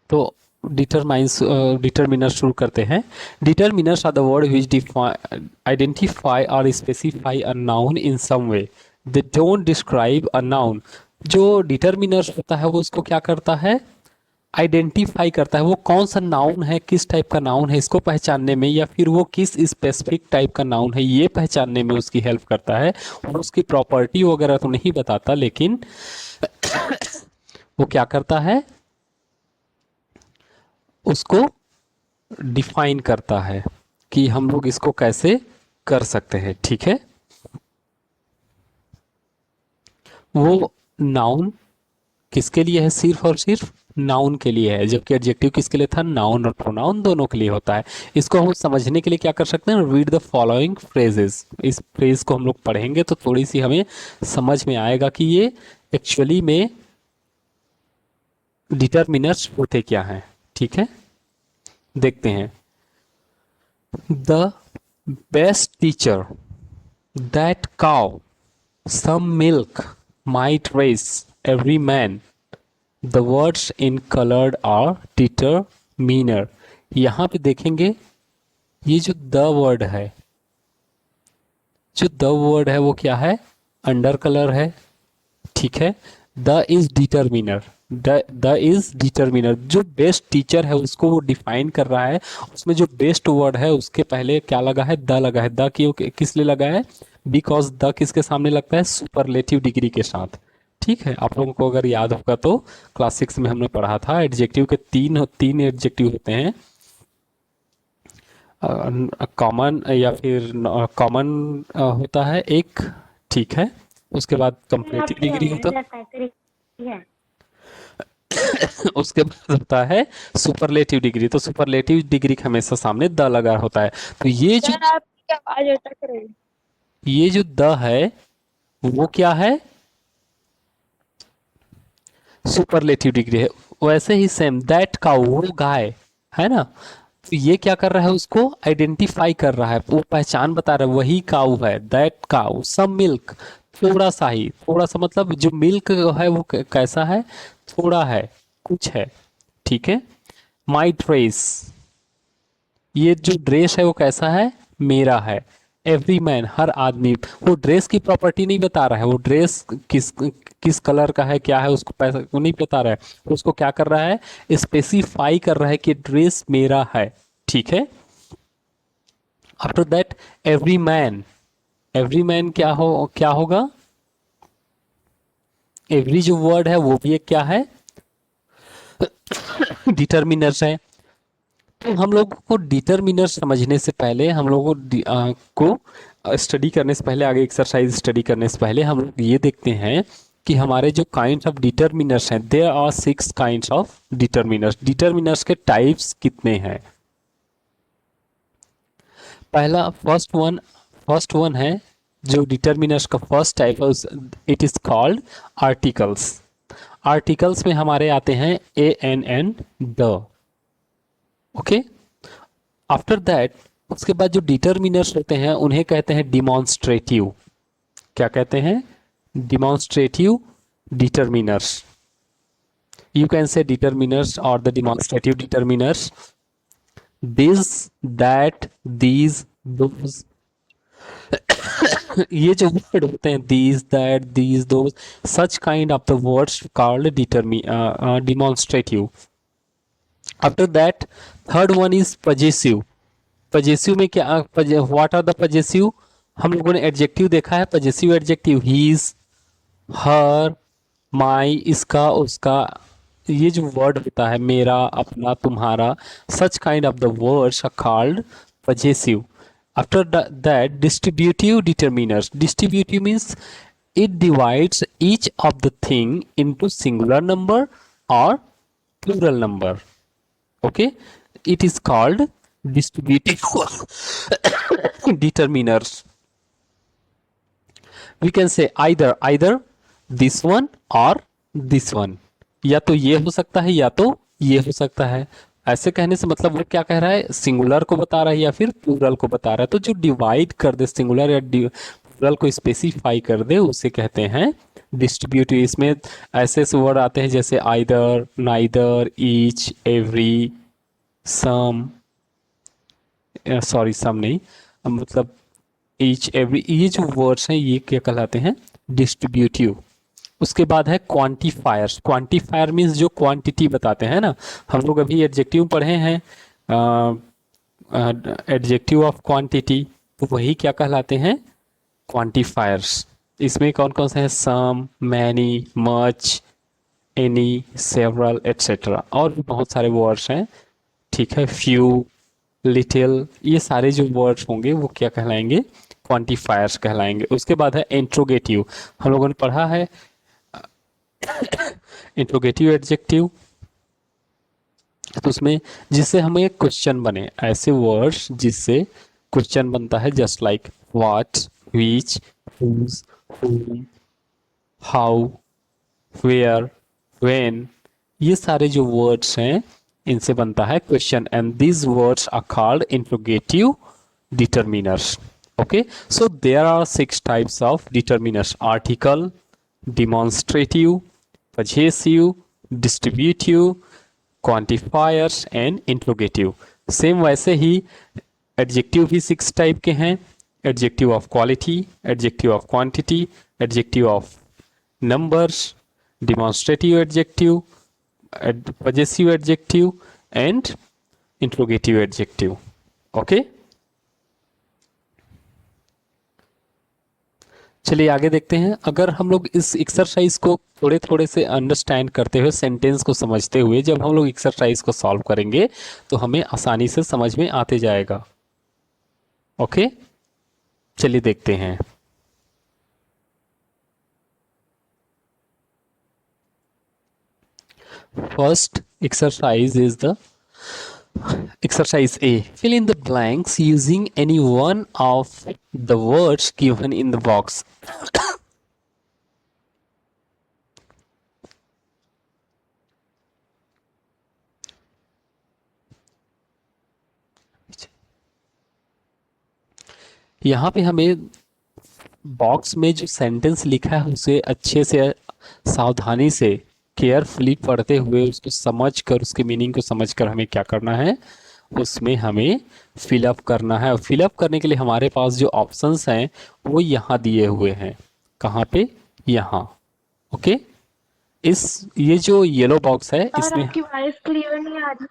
तो डिटरमिनर शुरू करते हैं। Determiners are the word which identify और specify a noun in some way, they don't describe a noun. जो डिटरमिनर्स होता है वो उसको क्या करता है, आइडेंटिफाई करता है, वो कौन सा नाउन है, किस टाइप का नाउन है इसको पहचानने में, या फिर वो किस स्पेसिफिक टाइप का नाउन है ये पहचानने में उसकी हेल्प करता है। और उसकी प्रॉपर्टी वगैरह तो नहीं बताता, लेकिन वो क्या करता है, उसको डिफाइन करता है कि हम लोग इसको कैसे कर सकते हैं। ठीक है, वो नाउन किसके लिए है, सिर्फ और सिर्फ नाउन के लिए है, जबकि एडजेक्टिव किसके लिए था, नाउन और प्रोनाउन दोनों के लिए होता है। इसको हम समझने के लिए क्या कर सकते हैं, रीड द फॉलोइंग फ्रेजेस। इस फ्रेज को हम लोग पढ़ेंगे तो थोड़ी सी हमें समझ में आएगा कि ये एक्चुअली में डिटरमिनर्स होते क्या हैं। ठीक है, देखते हैं। The best teacher, that cow, some milk, might race, every man, the words in coloured are determiner. यहाँ पे देखेंगे ये जो द वर्ड है, जो द वर्ड है वो क्या है, अंडर कलर है। ठीक है, the is determiner, the is determiner. जो बेस्ट टीचर है उसको वो डिफाइन कर रहा है, उसमें जो बेस्ट वर्ड है उसके पहले क्या लगा है, द लगा है। द क्यों, किस लिए लगा है, बिकॉज द किसके सामने लगता है, सुपरलेटिव डिग्री के साथ। ठीक है, आप लोगों को अगर याद होगा तो क्लास 6 में हमने पढ़ा था एडजेक्टिव के तीन तीन एडजेक्टिव होते हैं, कॉमन या फिर कॉमन होता है एक। ठीक है, उसके बाद कंपैरेटिव डिग्री होता है। उसके बाद होता है सुपरलेटिव डिग्री। तो सुपरलेटिव डिग्री के हमेशा सामने द लगा होता है। तो सर आपकी आवाज अटक रही ये जो द है वो क्या है, सुपरलेटिव डिग्री है। वैसे ही सेम दैट काउ, वो गाय है ना, तो ये क्या कर रहा है, उसको आइडेंटिफाई कर रहा है, वो पहचान बता रहा है, वही काऊ है, दैट काऊ, सम मिल्क, थोड़ा सा ही, थोड़ा सा मतलब जो मिल्क है वो कैसा है, थोड़ा है, कुछ है। ठीक है, माई ड्रेस, ये जो ड्रेस है वो कैसा है, मेरा है। एवरी मैन, हर आदमी, वो ड्रेस की प्रॉपर्टी नहीं बता रहा है, वो ड्रेस किस किस कलर का है, क्या है, उसको पैसा वो नहीं बता रहा है, उसको क्या कर रहा है, स्पेसिफाई कर रहा है कि ड्रेस मेरा है। ठीक है, after that every man, every man क्या होगा, एवरी जो वर्ड है वो भी एक क्या है, डिटर्मिनर्स है। तो हम लोगों को डिटर्मिनर समझने से पहले, हम लोगों को स्टडी करने से पहले, आगे एक्सरसाइज स्टडी करने से पहले हम लोग ये देखते हैं कि हमारे जो काइंड्स ऑफ डिटर्मिनर्स हैं, there are 6 kinds of determiners. Determiners के टाइप्स कितने हैं, पहला फर्स्ट वन है, जो डिटर्मिनर्स का फर्स्ट टाइप है, it is called articles. Articles में हमारे आते हैं a an and the. Okay, after that उसके बाद जो डिटर्मिनर्स होते हैं उन्हें कहते हैं डिमॉन्स्ट्रेटिव। क्या कहते हैं, demonstrative determiners. You can say determiners और the demonstrative determiners, this, that, these, those. ये जो वर्ड होते हैं, these, that, these, those, such kind of the words called demonstrative. After that third one is possessive. Possessive में क्या, what are the possessive, हम लोगों ने एडजेक्टिव देखा है, पजेसिव एडजेक्टिव हीज, हर, माई, इसका, उसका, ये जो वर्ड होता है, मेरा, अपना, तुम्हारा, such kind of the words are called possessive. After that distributive determiners. Distributive means it divides each of the thing into singular number or plural number. Okay, it is called distributive determiners. We can say either this one or this one, या तो ये हो सकता है या तो ये हो सकता है। ऐसे कहने से मतलब वो क्या कह रहा है, सिंगुलर को बता रहा है या फिर प्लूरल को बता रहा है। तो जो डिवाइड कर दे, सिंगुलर या प्लूरल को स्पेसिफाई कर दे, उसे कहते हैं डिस्ट्रीब्यूटिव, इसमें ऐसे ऐसे वर्ड आते हैं जैसे आइदर, नाइदर, ईच, एवरी, सम, सॉरी सम नहीं, मतलब ईच, एवरी, ये जो वर्ड्स हैं ये क्या कहलाते हैं, डिस्ट्रीब्यूटिव। उसके बाद है क्वांटिफायर्स। क्वांटिफायर मीन्स जो क्वांटिटी बताते हैं ना, हम लोग अभी एडजेक्टिव पढ़े हैं, एडजेक्टिव ऑफ क्वांटिटी, तो वही क्या कहलाते हैं, क्वांटिफायर्स। इसमें कौन कौन से हैं, some, many, much, any, several, etcetera, और भी बहुत सारे वर्ड्स हैं, ठीक है, फ्यू, लिटिल, ये सारे जो वर्ड्स होंगे वो क्या कहलाएंगे, क्वांटिफायर्स कहलाएंगे। उसके बाद है इंट्रोगेटिव, हम लोगों ने पढ़ा है इंट्रोगेटिव एडजेक्टिव, तो उसमें जिससे हमें एक क्वेश्चन बने, ऐसे वर्ड्स जिससे क्वेश्चन बनता है, just like what, which, whose, whom, how, where, when, ये सारे जो वर्ड्स हैं इनसे बनता है question, and these words are called interrogative determiners. Okay, so there are 6 types of determiners: article, demonstrative, possessive, distributive, quantifiers and interrogative. Same वैसे ही adjective भी 6 टाइप के हैं: adjective of quality, adjective of quantity, adjective of numbers, demonstrative adjective, possessive adjective and interrogative adjective. Okay, चलिए आगे देखते हैं। अगर हम लोग इस एक्सरसाइज को थोड़े थोड़े से अंडरस्टैंड करते हुए, सेंटेंस को समझते हुए जब हम लोग एक्सरसाइज को सॉल्व करेंगे तो हमें आसानी से समझ में आते जाएगा। ओके, चलिए देखते हैं। First exercise is the exercise A. Fill in the blanks using any one of the words given in the box. यहाँ पे हमें बॉक्स में जो सेंटेंस लिखा है उसे अच्छे से, सावधानी से, केयरफुली पढ़ते हुए उसको समझकर, उसके मीनिंग को समझकर हमें क्या करना है, उसमें हमें फिलअप करना है। और फिलअप करने के लिए हमारे पास जो ऑप्शंस हैं वो यहाँ दिए हुए हैं। कहाँ पे, यहाँ। ओके, इस ये जो येलो बॉक्स है और इसमें, आपकी वॉइस क्लियर नहीं आ रही।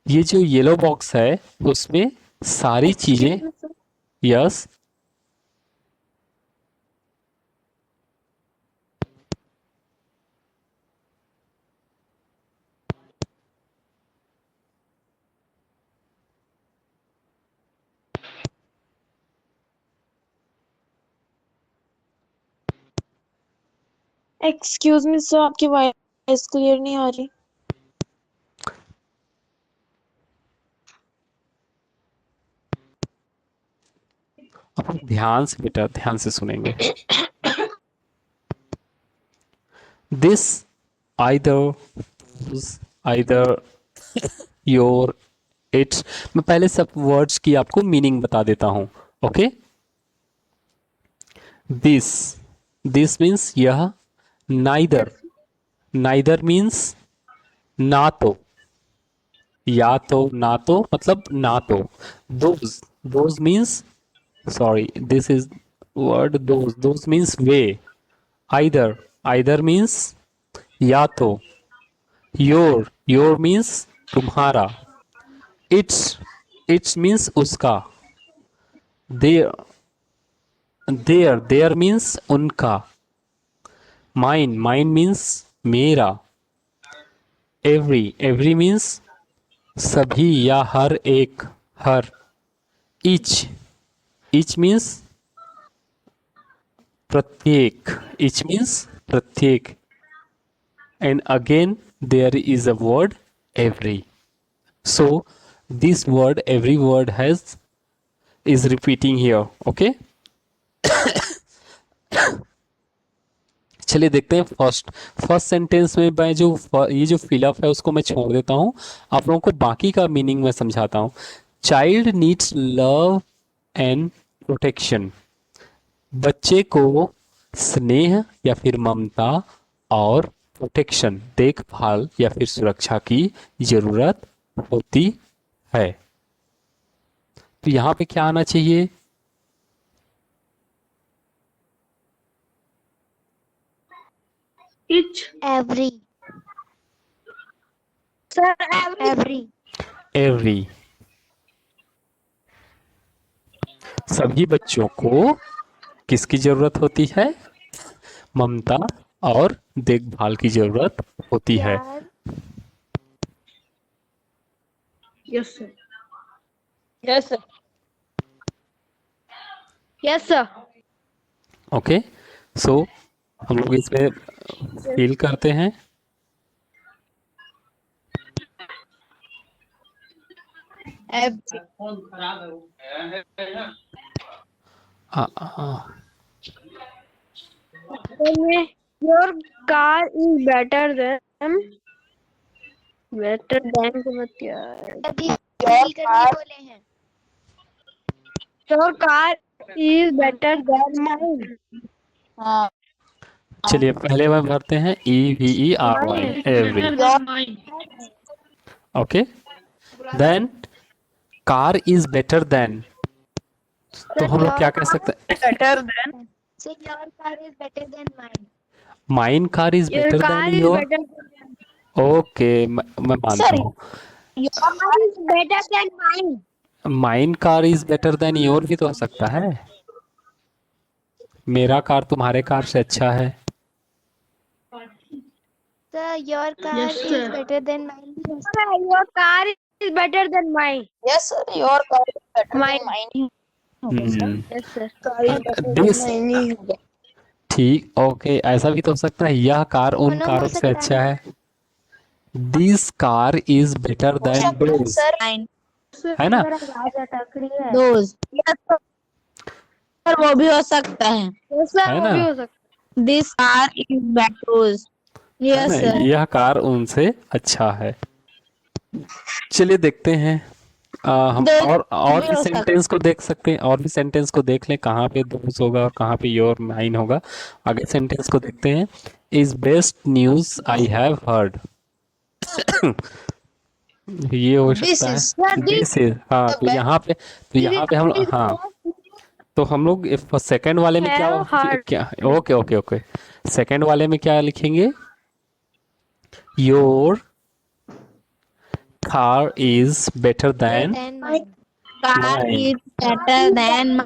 ये जो येलो बॉक्स है उसमें सारी चीजें, excuse me sir. Yes, excuse me sir, आपकी वॉइस क्लियर नहीं आ रही। आप ध्यान से बेटा, ध्यान से सुनेंगे। This, either, either, your, it's, मैं पहले सब वर्ड्स की आपको मीनिंग बता देता हूं। ओके, दिस, दिस मीन्स यह, नाइदर, नाइदर मीन्स ना तो, या तो, ना तो मतलब ना तो, those, those means, sorry this is word those, those means way, either, either means या तो, योर, योर मीन्स तुम्हारा, इट्स, इट्स मीन्स उसका, देयर, देयर, देयर मीन्स उनका, माइन, माइन मीन्स मेरा, एवरी, एवरी मीन्स सभी या हर एक, हर, ईच, ईच मीन्स प्रत्येक, ईच मीन्स प्रत्येक, and again there is a word every. So this word, every word has, is repeating here. Okay, चलिए देखते हैं। फर्स्ट फर्स्ट सेंटेंस में मैं जो ये जो फिलअप है उसको मैं छोड़ देता हूँ, आप लोगों को बाकी का मीनिंग मैं समझाता हूँ। Child needs love and protection, बच्चे को स्नेह या फिर ममता और प्रोटेक्शन, देखभाल या फिर सुरक्षा की जरूरत होती है। तो यहाँ पे क्या आना चाहिए? Each. Every. Sir, every. Every. Every. सभी बच्चों को किसकी जरूरत होती है? ममता और देखभाल की जरूरत होती है। प्यार। Yes, sir. Yes, sir. Yes, sir. Okay, so हम लोग इसमें फील करते हैं। Every. Your car is better than को मत यार। अभी फील करने बोले हैं। Your car is better than mine. हाँ। चलिए पहले में भरते हैं EVERY, every. Okay, then car is better than, तो हम लोग क्या कह सकते हैं? Better than. So your car is better than mine. Mine car is Your better car than is your. better than. Okay, मैं मानता Sorry. हूँ। Your car is better than mine. Mine car is better then your भी तो हो सकता है। मेरा car तुम्हारे कार से अच्छा है। So your car Yes, is sir. better than mine. Sir, your car is better than mine. Yes, sir. Your car is better than mine. Yes, sir. Car is better than This- mine. ठीक, okay, ऐसा भी तो हो सकता है, यह car उन दोनों हो कारों से सकता अच्छा है। है। This car is better then those, है ना? Those. Yes, sir. Sir, वो भी हो सकता है। Yes, sir. है वो ना? भी हो सकता है। This car is better. है Yes, ना? sir. यह कार उनसे अच्छा है। चलिए देखते हैं। हम दो और भी भी हो सेंटेंस को देख सकते हैं, और भी सेंटेंस को देख लें कहाँ पे दोज होगा और कहाँ पे योर माइन होगा। आगे सेंटेंस को देखते हैं। Is best news I have heard, ये हो This सकता is- है। दिस इज, हाँ, तो यहाँ पे हम, हाँ, तो हम लोग सेकंड वाले में क्या Have heard. क्या ओके ओके ओके, सेकंड वाले में क्या लिखेंगे? Your car is better then Than mine. car Mine. is better than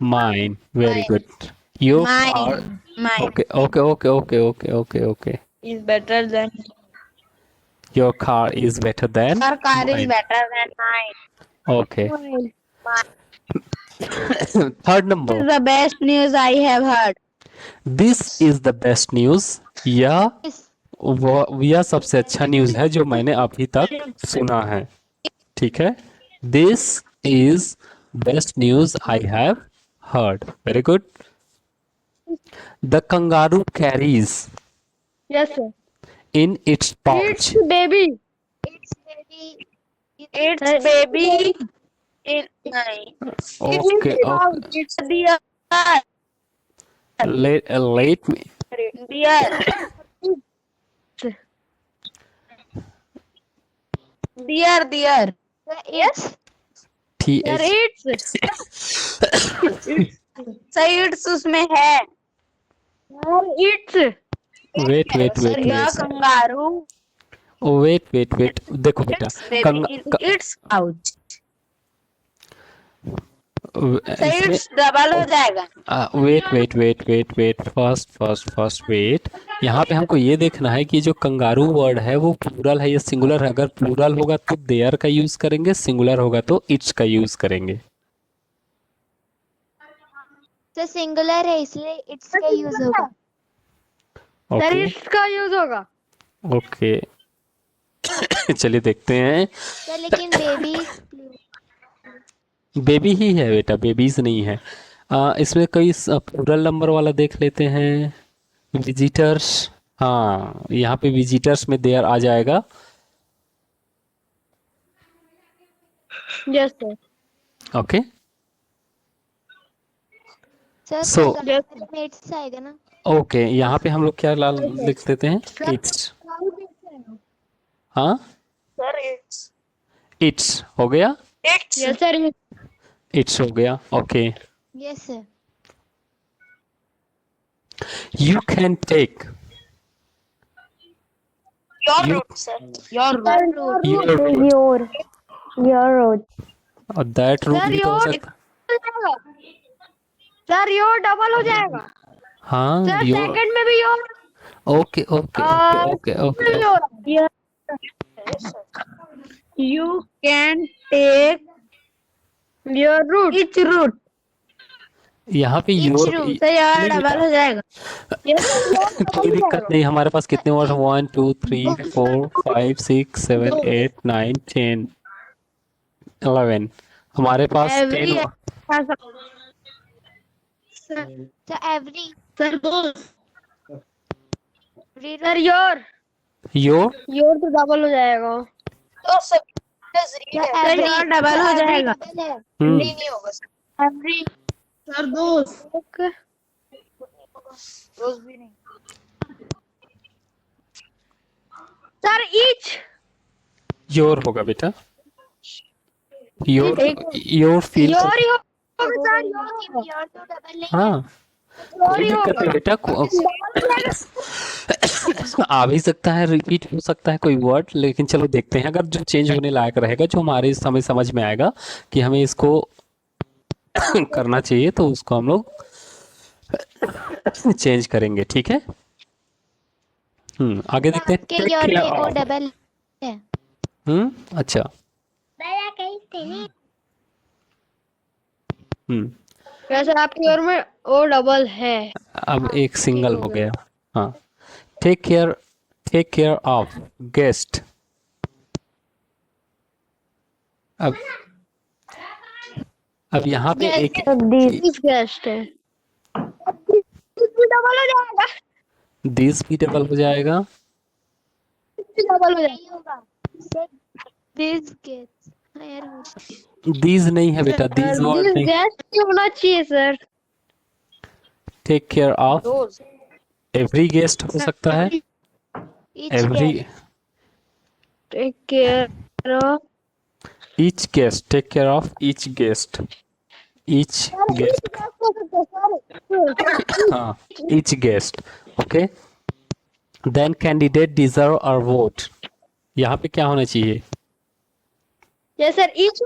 mine. Very good. Your car, mine. Mine okay okay okay okay okay okay okay, is better than. Your car is better then Your car is better than mine. Okay. Mine. Third This number, is the best news I have heard. This is the best news, यह सबसे अच्छा news है जो मैंने अभी तक सुना है। ठीक है, this is best news I have heard. Very good. The kangaroo carries Yes, sir. In its pouch, baby. It's baby. It's baby. Okay okay, It's dear. Let me, Dear. Dear. Yes. T Sir, H, it's उसमें है. Sir, it's. Wait wait Sir, wait यह wait kangaroo. Wait wait, देखो बेटा, It's pouch. Sir, इसमें it's double हो जाएगा. Wait wait wait wait wait, first wait. यहाँ पे हमको ये देखना है कि जो कंगारू वर्ड है वो प्लूरल है या सिंगुलर है। अगर प्लूरल होगा तो देयर का यूज करेंगे, सिंगुलर होगा तो इट्स का यूज करेंगे। तो सिंगुलर है इसलिए इट्स का यूज होगा। Sir, ओके it's का यूज होगा. ओके, चलिए देखते हैं। तो लेकिन बेबी बेबी ही है बेटा, बेबीज नहीं है। इसमें कोई प्लूरल नंबर वाला देख लेते हैं। विजिटर्स, हाँ, यहाँ पे विजिटर्स में देयर आ जाएगा। Yes, sir. Okay, sir So, में इट्स आएगा ना? ओके, यहाँ पे हम लोग क्या लिख देते हैं? इट्स। हाँ, सर इट्स इट्स हो गया, यस सर इट्स हो गया। Okay, yes sir. You can take, your You- route sir your Sir, route your route, your road. और दैट रूट सर भी तो हो योर सकता। सर योर डबल हो जाएगा हाँ, सर योर। सेकंड में भी your okay okay okay okay okay. You can take your route each route यहाँ पे योर, सर यार डबल हो जाएगा कोई दिक्कत नहीं, हमारे पास कितने वर्ड? 1 2 3 4 5 6 7 8 9 10 11, हमारे पास 10। So every सर दो every सर योर योर तो डबल हो जाएगा तो सर योर डबल हो जाएगा नहीं होगा सर एवरी सर दोस्त ओके दोस्त भी नहीं सर ईच योर होगा बेटा, योर फील। योर ही होगा सर योर your तो डबल नहीं हाँ, कोई दिक्कत नहीं बेटा, आ भी सकता है, रिपीट हो सकता है कोई वर्ड, लेकिन चलो देखते हैं, अगर जो चेंज होने लायक रहेगा, जो हमारे समझ में आएगा कि हमें इसको करना चाहिए, तो उसको हम लोग चेंज करेंगे, ठीक है। आगे देखते हैं। के Take your care में ओ of। डबल है। अच्छा। वैसे आपकी ओर में ओ डबल है अब एक सिंगल हो गया। हाँ, टेक केयर ऑफ गेस्ट। अब यहाँ पे एक गेस्ट है डबल हो जाएगा दिस भी डबल हो जाएगा। डबल हो जाएगा नहीं होगा this gets higher होगा। दीज नहीं है बेटा, दीज वर्ड नहीं। गेस्ट होना चाहिए sir take care of every guest हो सकता है। Each every guest. Take care of each guest, take care of each guest, each guest. हाँ, each guest. Okay, then candidate deserve और वोट। यहाँ पे क्या होना चाहिए? Yes sir each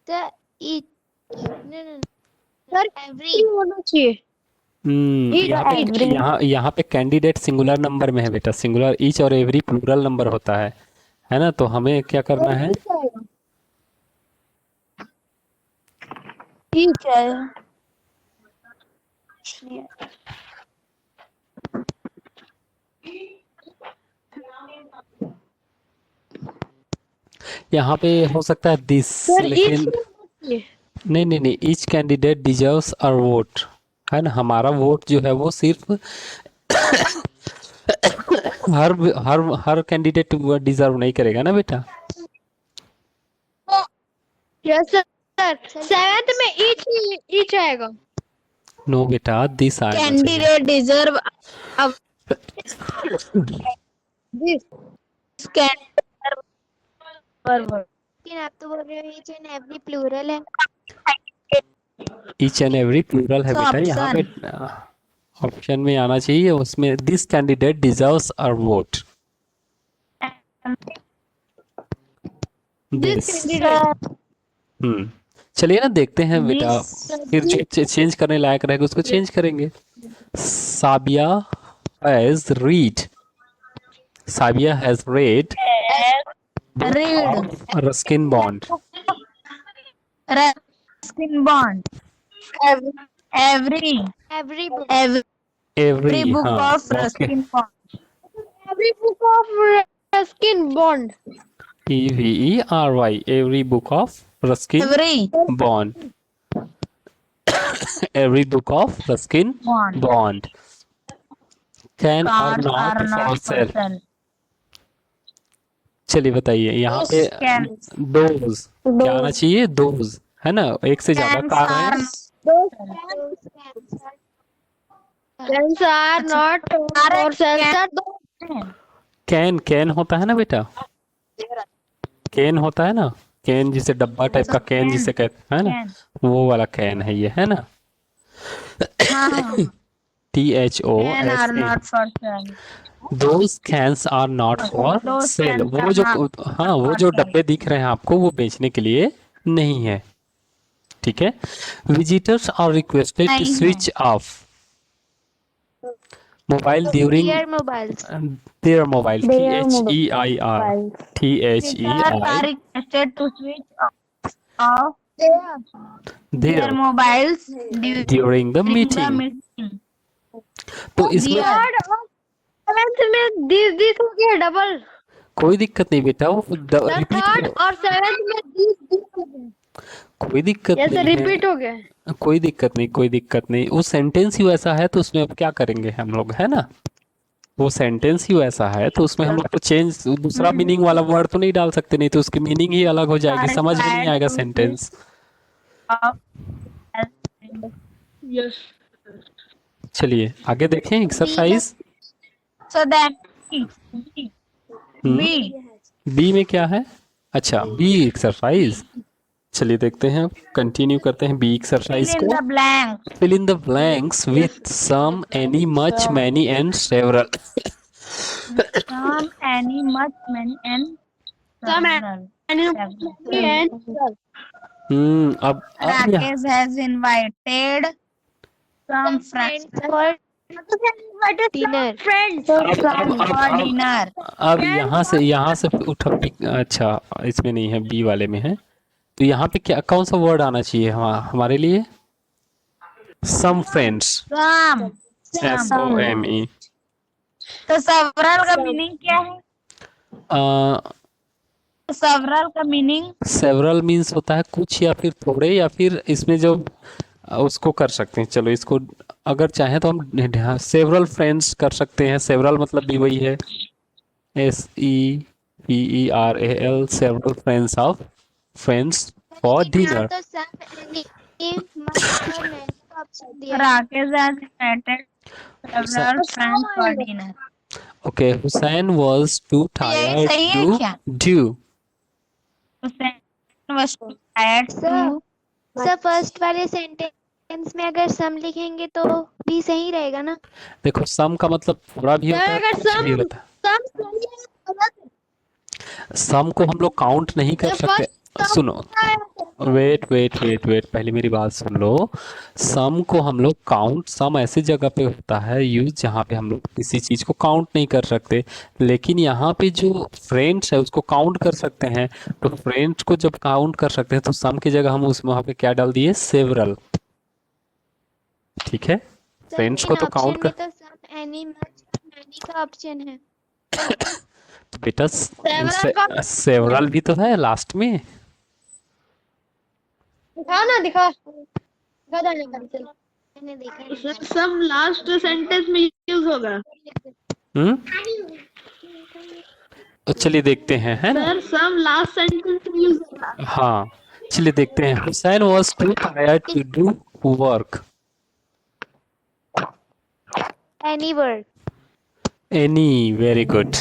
The each no sir every होना चाहिए यहाँ पे कैंडिडेट सिंगुलर नंबर में है बेटा, सिंगुलर। ईच और एवरी प्लूरल नंबर होता है ना, तो हमें क्या करना है? ईच है यहाँ पे हो सकता है दिस, सर लेकिन ईच नहीं, each candidate deserves a vote, है ना। हमारा वोट जो है वो सिर्फ हर हर हर कैंडिडेट डिजर्व नहीं करेगा ना बेटा। यस सर सेवेंथ में ईच आएगा नो बेटा, दिस आएगा। कैंडिडेट डिजर्व दिस कैंडिडेट लेकिन आप तो बोल रहे हो each and every plural है। ईच एंड एवरी प्लूरल है बेटा, यहाँ पे ऑप्शन में आना चाहिए, उसमें this candidate deserves a vote. This. चलिए ना, देखते हैं बेटा, फिर जो चेंज करने लायक रहेगा उसको चेंज करेंगे। Sabiya has read, Sabiya has read Ruskin Bond. Ruskin Bond. Every Every book. Every book हाँ, of Ruskin Bond. Every book of Ruskin Bond. EVERY, every book of Ruskin Bond. Every book of Ruskin Bond can or not for sale। चलिए बताइए, यहाँ पे those क्या आना चाहिए? Those, है ना, एक से ज्यादा कार है। Cells are not or cells are those. Can होता है ना बेटा, कैन होता है ना, कैन जिसे डब्बा टाइप का कैन जिसे कहते हैं ना, वो वाला कैन है ये, है ना। Can are THOSA, not for cell. Those cans are not for Those sale. cans वो are जो, not हाँ वो for जो sale. डब्बे दिख रहे हैं आपको वो बेचने के लिए नहीं है, ठीक है। विजिटर्स आर रिक्वेस्टेड टू नहीं है। Switch off mobile during Their mobiles. There mobile, Their THEIR, Visitors are THEI, requested to switch off their their mobiles during the during the meeting. meeting. तो इसमें सेवेंथ में this हो गया double. कोई दिक्कत नहीं बेटा, वो थर्ड रिपीट, और सेवेंथ में दिस हो गया। कोई दिक्कत जैसे नहीं है, रिपीट हो गया। कोई दिक्कत नहीं, कोई दिक्कत नहीं। वो सेंटेंस ही वैसा है तो उसमें अब क्या करेंगे हम लोग, है ना। वो सेंटेंस ही वैसा है तो उसमें हम लोग तो चेंज, दूसरा मीनिंग वाला वर्ड तो नहीं डाल सकते, नहीं तो उसकी मीनिंग ही अलग हो जाएगी, समझ में नहीं आएगा सेंटेंस। Yes. चलिए आगे देखें exercise. So then B. B में क्या है, अच्छा बी एक्सरसाइज, चलिए देखते हैं, कंटिन्यू करते हैं बी एक्सरसाइज Fill in को। the blank. Fill in the blanks with some, any, much, many and several. Some, any, much, many, and several. अब यहाँ Rakesh has invited some friends For dinner. for dinner. अब यहाँ से उठा, अच्छा इसमें नहीं है, बी वाले में है, तो यहाँ पे क्या, कौन सा वर्ड आना चाहिए हमारे लिए, सम फ्रेंड्स, Some. SOME। तो several का मीनिंग क्या है? several का मीनिंग सेवरल मीन्स होता है कुछ या फिर थोड़े, या फिर इसमें जो उसको कर सकते हैं, चलो इसको अगर चाहें तो हम सेवरल फ्रेंड्स कर सकते हैं। सेवरल मतलब भी वही है, SEVERAL, several friends of friends for dinner. तो सब any, much और many का option दिया है। Rakesh has invited several friends for dinner. Okay, Hussain was too यही सही है टायर्ड क्या? To do. Hussein was tired to. Sir first वाले सेंटेंस में अगर सम लिखेंगे तो भी सही रहेगा ना। देखो सम का मतलब थोड़ा भी होता है, अगर कुछ भी होता है। सम को हम लोग काउंट नहीं कर सकते, सुनो, वेट पहले मेरी बात सुन लो। सम को हम लोग काउंट, सम ऐसी जगह पे होता है यूज जहाँ पे हम लोग किसी चीज को काउंट नहीं कर सकते, लेकिन यहाँ पे जो फ्रेंड्स है उसको काउंट कर सकते हैं। तो फ्रेंड्स को जब काउंट कर सकते हैं तो सम की जगह हम उसमें वहाँ पे क्या डाल दिए, सेवरल, ठीक है। फ्रेंड्स को तो काउंट कर, तो सम एनी मच मैनी का ऑप्शन है। तो बेटा सेवरल भी तो है लास्ट में। दिखा ना दिखा मैंने देखा सब लास्ट सेंटेंस में यूज होगा। तो चलिए देखते हैं, है ना। सर सब लास्ट सेंटेंस में यूज होगा। हाँ चलिए देखते हैं। Hussain was too tired to do work. Any word. Any, very good.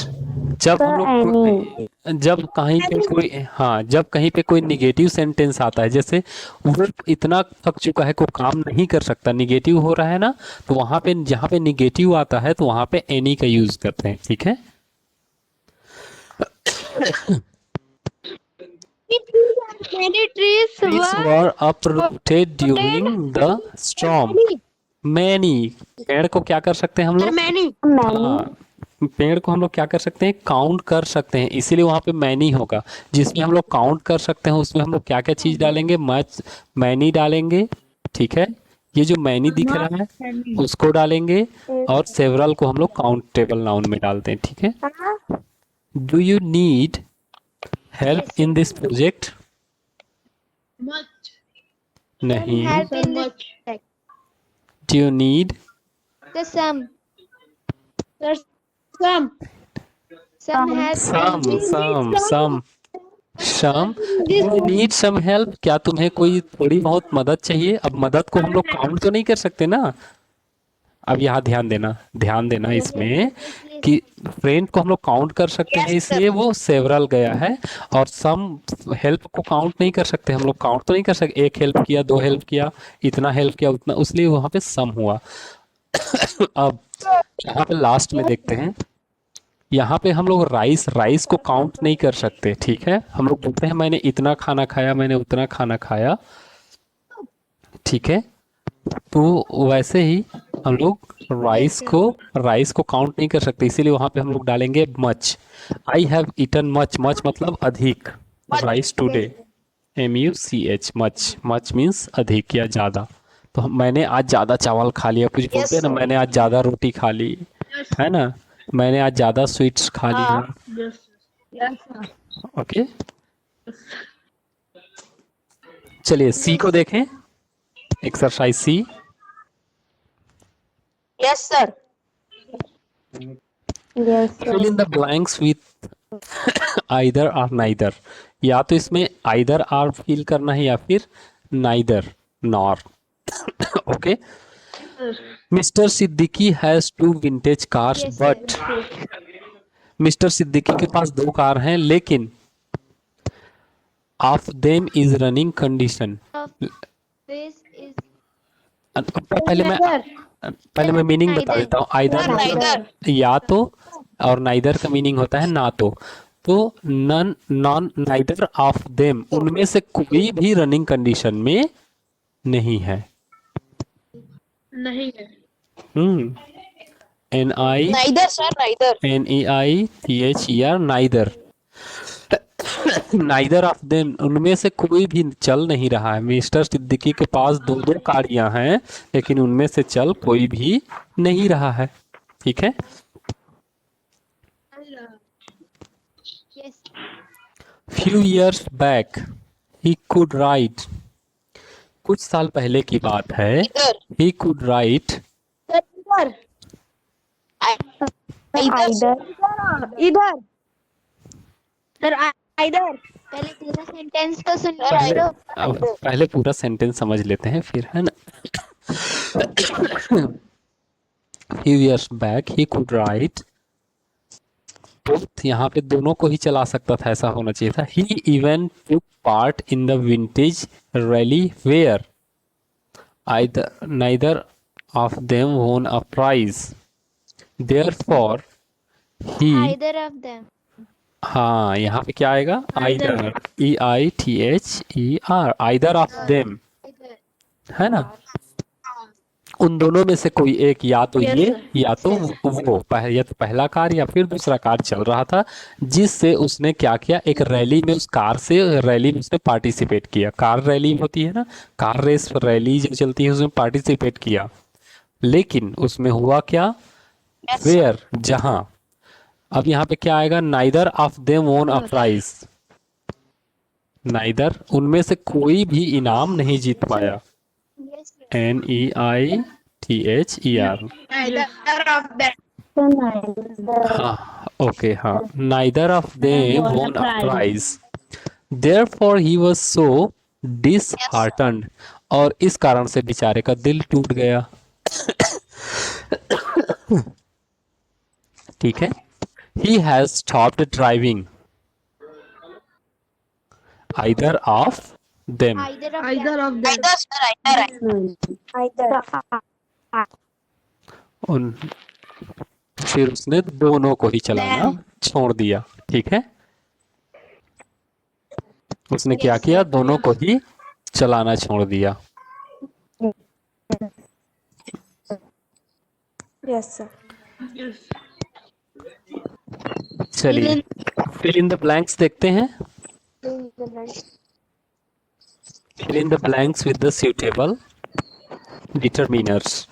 जब हम लोग जब कहीं पे कोई, हाँ जब कहीं पे कोई निगेटिव सेंटेंस आता है, जैसे वो इतना थक चुका है, कोई काम नहीं कर सकता, निगेटिव हो रहा है ना, तो वहां पे जहाँ पे निगेटिव आता है तो वहां पे एनी का यूज करते हैं, ठीक है। Many trees Trees were uprooted during the storm. Many, पेड़ को क्या कर सकते हैं हम लोग, हाँ, पेड़ को हम लोग क्या कर सकते हैं, काउंट कर सकते हैं, इसीलिए वहां पे मैनी होगा। जिसमें हम लोग काउंट कर सकते हैं उसमें हम लोग क्या क्या चीज डालेंगे, मच, मैनी डालेंगे, ठीक है। ये जो मैनी दिख रहा है उसको डालेंगे, और सेवरल को हम लोग काउंटेबल नाउन में डालते हैं, ठीक है। Do you need help in this project? नहीं। Help in this do you need, the sum some help some, some you need some help, क्या तुम्हें कोई थोड़ी बहुत मदद चाहिए? अब मदद को हम लोग काउंट तो नहीं कर सकते ना। अब यहाँ ध्यान देना इसमें कि फ्रेंड को हम लोग काउंट कर सकते हैं, इसलिए वो सेवरल गया है। और सम हेल्प को काउंट नहीं कर सकते हम लोग, काउंट तो नहीं कर सकते, एक हेल्प किया, दो हेल्प किया, इतना हेल्प किया, उतना, इसलिए वहां पे सम हुआ। अब यहाँ पे लास्ट में देखते हैं, यहाँ पे हम लोग राइस को काउंट नहीं कर सकते, ठीक है। हम लोग बोलते हैं मैंने इतना खाना खाया, मैंने उतना खाना खाया, ठीक है। तो वैसे ही हम लोग राइस को काउंट नहीं कर सकते, इसीलिए वहां पे हम लोग डालेंगे much. I have eaten much, much मतलब अधिक, rice today, MUCH, much, much means अधिक या ज्यादा। तो मैंने आज ज्यादा चावल खा लिया, कुछ बोलते हैं ना, मैंने आज ज्यादा रोटी खा ली, है ना, मैंने आज ज्यादा स्वीट्स खा लिया। ओके, चलिए सी को देखें, exercise C. Yes sir. Fill in the blanks with either और नाइदर, या तो इसमें आइदर आर फिल करना है या फिर neither nor. Okay, mister Siddiqui has 2 vintage cars but, mister Siddiqui के पास 2 कार हैं लेकिन of them is running condition. पहले मैं मीनिंग बता देता हूँ। आइदर मतलब या तो, और नाइदर का मीनिंग होता है ना तो none non neither of them, उनमें से कोई भी रनिंग कंडीशन में नहीं है। NEITHER, neither, neither of them, उनमें से कोई भी चल नहीं रहा है। मिस्टर सिद्दीकी के पास 2 गाड़ियां हैं लेकिन उनमें से चल कोई भी नहीं रहा है, ठीक है। Few years back he could write, कुछ साल पहले की बात है, he could write, इधर सर, इधर पहले पूरा सेंटेंस तो सुन लो। पहले पूरा सेंटेंस समझ लेते हैं फिर, है ना। Few years back he could write, यहाँ पे दोनों को ही चला सकता था, ऐसा होना चाहिए था। He even took part in the vintage rally where neither of them won a prize. Therefore he, Either of them, हाँ यहाँ पे क्या आएगा, either, EITHER, either of them, है ना, उन दोनों में से कोई एक, या तो ये या तो वो, या तो पहला कार या फिर दूसरा कार चल रहा था, जिससे उसने क्या किया, एक रैली में, उस कार से रैली में उसने पार्टिसिपेट किया। कार रैली होती है ना, कार रेस रैली जो चलती है, उसमें पार्टिसिपेट किया। लेकिन उसमें हुआ क्या, वेयर, जहां। अब यहाँ पे क्या आएगा, neither of them won a prize, neither, उनमें से कोई भी इनाम नहीं जीत पाया। NEITHER, हाँ ओके, हाँ, neither of them won a prize, therefore he was so disheartened, और इस कारण से बेचारे का दिल टूट गया। ठीक है, he has stopped driving, either of them, either of them, उन, फिर उसने दोनों को ही चलाना छोड़ दिया, ठीक है। उसने क्या किया, दोनों को ही चलाना छोड़ दिया। Yes sir. चलिए फिल इन द ब्लैंक्स देखते हैं। Fill in the blanks with the suitable determiners।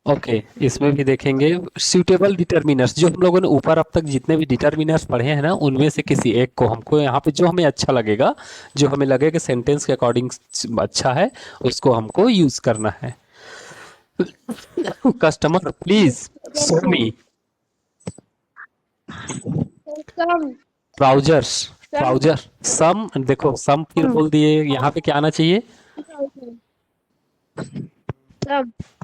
Okay, इसमें भी देखेंगे suitable determiners, जो हम लोगों ने ऊपर अब तक जितने भी डिटर्मिनर्स पढ़े हैं ना, उनमें से किसी एक को हमको यहाँ पे, जो हमें अच्छा लगेगा, जो हमें लगे कि सेंटेंस के अकॉर्डिंग अच्छा है, उसको हमको यूज करना है। Customer please show me, Some. Trousers, trouser, some, देखो सम फिर बोल दिए, यहाँ पे क्या आना चाहिए? Some.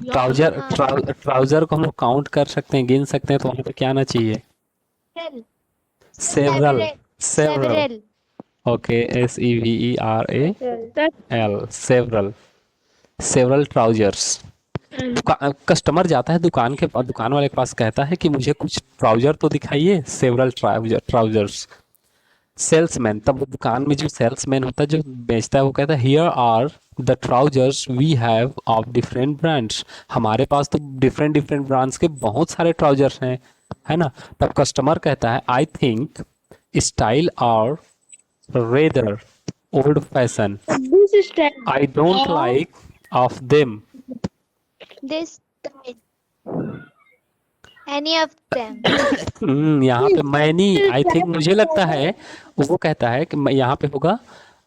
ट्राउजर, हाँ। ट्राउजर को हम लोग काउंट कर सकते हैं, गिन सकते हैं, तो वहाँ पे क्या आना चाहिए? Several, several, several. Okay, SEVERAL, That. Several, several trousers. Customer जाता है दुकान के पास, दुकान वाले के पास, कहता है कि मुझे कुछ ट्राउजर तो दिखाइए, सेवरल ट्राउजर्स। सेल्समैन, तब वो दुकान में जो सेल्समैन होता है, जो बेचता है, वो कहता है here are the trousers we have of different brands, हमारे पास तो डिफरेंट डिफरेंट ब्रांड्स के बहुत सारे ट्राउजर्स हैं, है ना? तब कस्टमर कहता है I think style are rather old fashion, This is style. I don't like of them. This any of them. यहाँ पे मैनी, आई थिंक, मुझे लगता है वो कहता है कि यहाँ पे होगा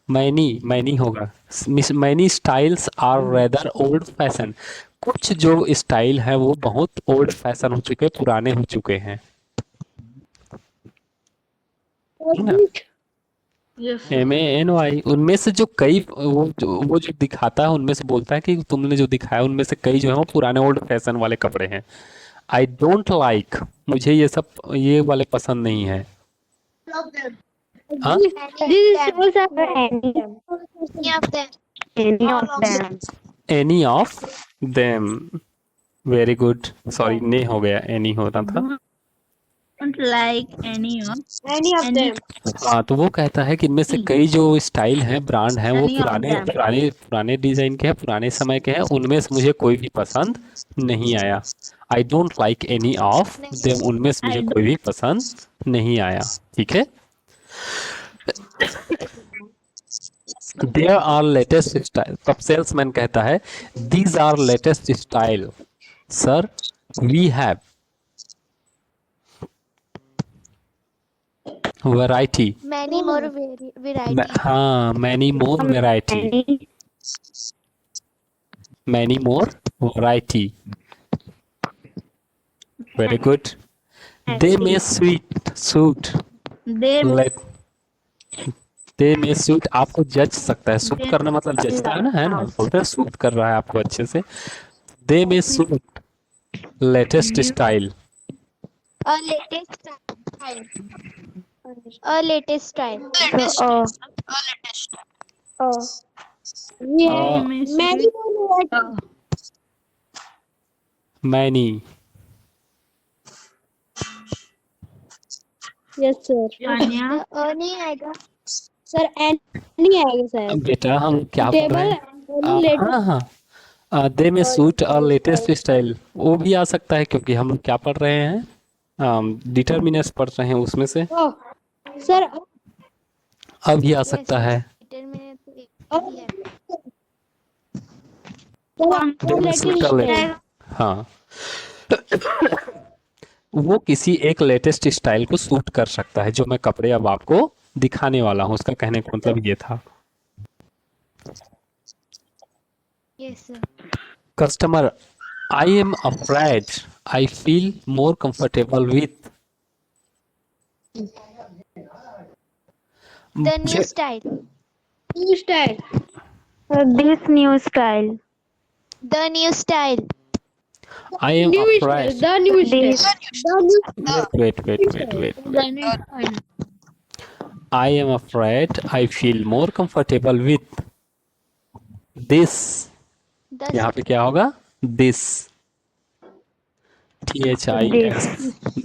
मैनी, मैनी होगा, many styles are rather old fashion, कुछ जो स्टाइल है वो बहुत ओल्ड फैशन हो चुके, पुराने हो चुके हैं, है ना? MANY, उनमें से जो कई, वो जो दिखाता है उनमें से बोलता है कि तुमने जो दिखाया उनमें से कई जो है वो पुराने ओल्ड फैशन वाले कपड़े हैं। आई डोंट लाइक, मुझे ये सब, ये वाले पसंद नहीं है। हाँ, This is also any of them. any of them. Any of them, very good, sorry ने हो गया, एनी होना था। Don't like any of Any of them. हाँ, तो वो कहता है कि इनमें से कई जो स्टाइल हैं, ब्रांड हैं, वो Any of पुराने them. पुराने पुराने डिजाइन के हैं, पुराने समय के हैं, उनमें से मुझे कोई भी पसंद नहीं आया। आई don't like any of them, उनमें से मुझे कोई भी पसंद नहीं आया। ठीक है, देयर आर लेटेस्ट स्टाइल, तब सेल्समैन कहता है these are latest style sir, we have variety, many more variety. हाँ, many more variety, Any. many more variety, very good, they may suit they let, they may suit, आपको जज सकता है, suit करना मतलब जजता है ना, बोलते हैं सूट कर रहा है आपको अच्छे से। they may suit latest style, a latest style. A latest style. Yeah. Many. many, Yes, sir. Anya a नहीं आएगा। Sir, any आएगा sir. बेटा हम क्या पढ़ रहे हैं? Any later. हाँ हाँ, दे में सूट और लेटेस्ट स्टाइल, वो भी आ सकता है, क्योंकि हम क्या पढ़ रहे हैं, डिटर्मिनर्स पढ़ रहे हैं, उसमें से Oh, sir. अब भी आ सकता है। डिटरमिनेंट तो एक ही है। दे में सूट और लेटेस्ट, हाँ, वो किसी एक लेटेस्ट स्टाइल को सूट कर सकता है, जो मैं कपड़े अब आपको दिखाने वाला हूँ, उसका कहने का मतलब ये था। Yes sir. Customer, I am afraid I feel more comfortable with, the new style. New style. this new style the new style. I am New style. Afraid, The new style. wait, I am afraid I feel more comfortable with this, यहाँ पे क्या होगा, this,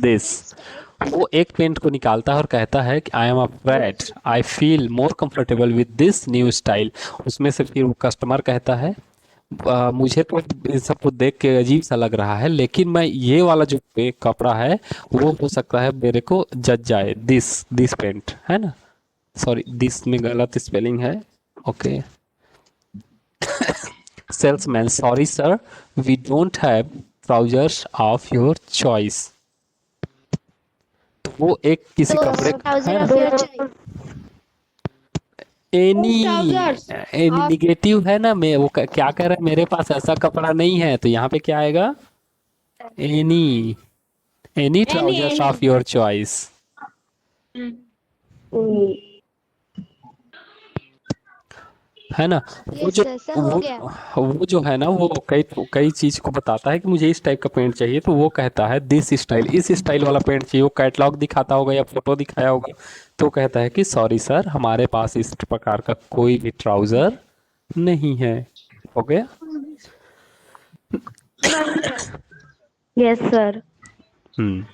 this, वो एक paint को निकालता है और कहता है कि I am afraid I feel more comfortable with this new style, उसमें से फिर वो कस्टमर कहता है मुझे तो इन सबको देख के अजीब सा लग रहा है, लेकिन मैं ये वाला जो कपड़ा है वो हो सकता है मेरे को जज जाए, दिस पेंट, है ना, सॉरी दिस में गलत स्पेलिंग है, okay. Salesman, sorry sir we don't have trousers of your choice, तो वो एक किसी कपड़े trouser of your choice. Any Trousers. Negative है ना, मैं वो क्या कह रहा है, मेरे पास ऐसा कपड़ा नहीं है, तो यहाँ पे क्या आएगा, any, any trousers of your choice. है ना। वो यस जो सर, सर हो गया। वो जो है ना, वो कई कई चीज को बताता है कि मुझे इस टाइप का पेंट चाहिए, तो वो कहता है दिस स्टाइल, इस स्टाइल वाला पेंट चाहिए। वो कैटलॉग दिखाता होगा या फोटो दिखाया होगा, तो कहता है कि सॉरी सर, हमारे पास इस प्रकार का कोई भी ट्राउजर नहीं है। हो गया। Yes, sir. हम्म।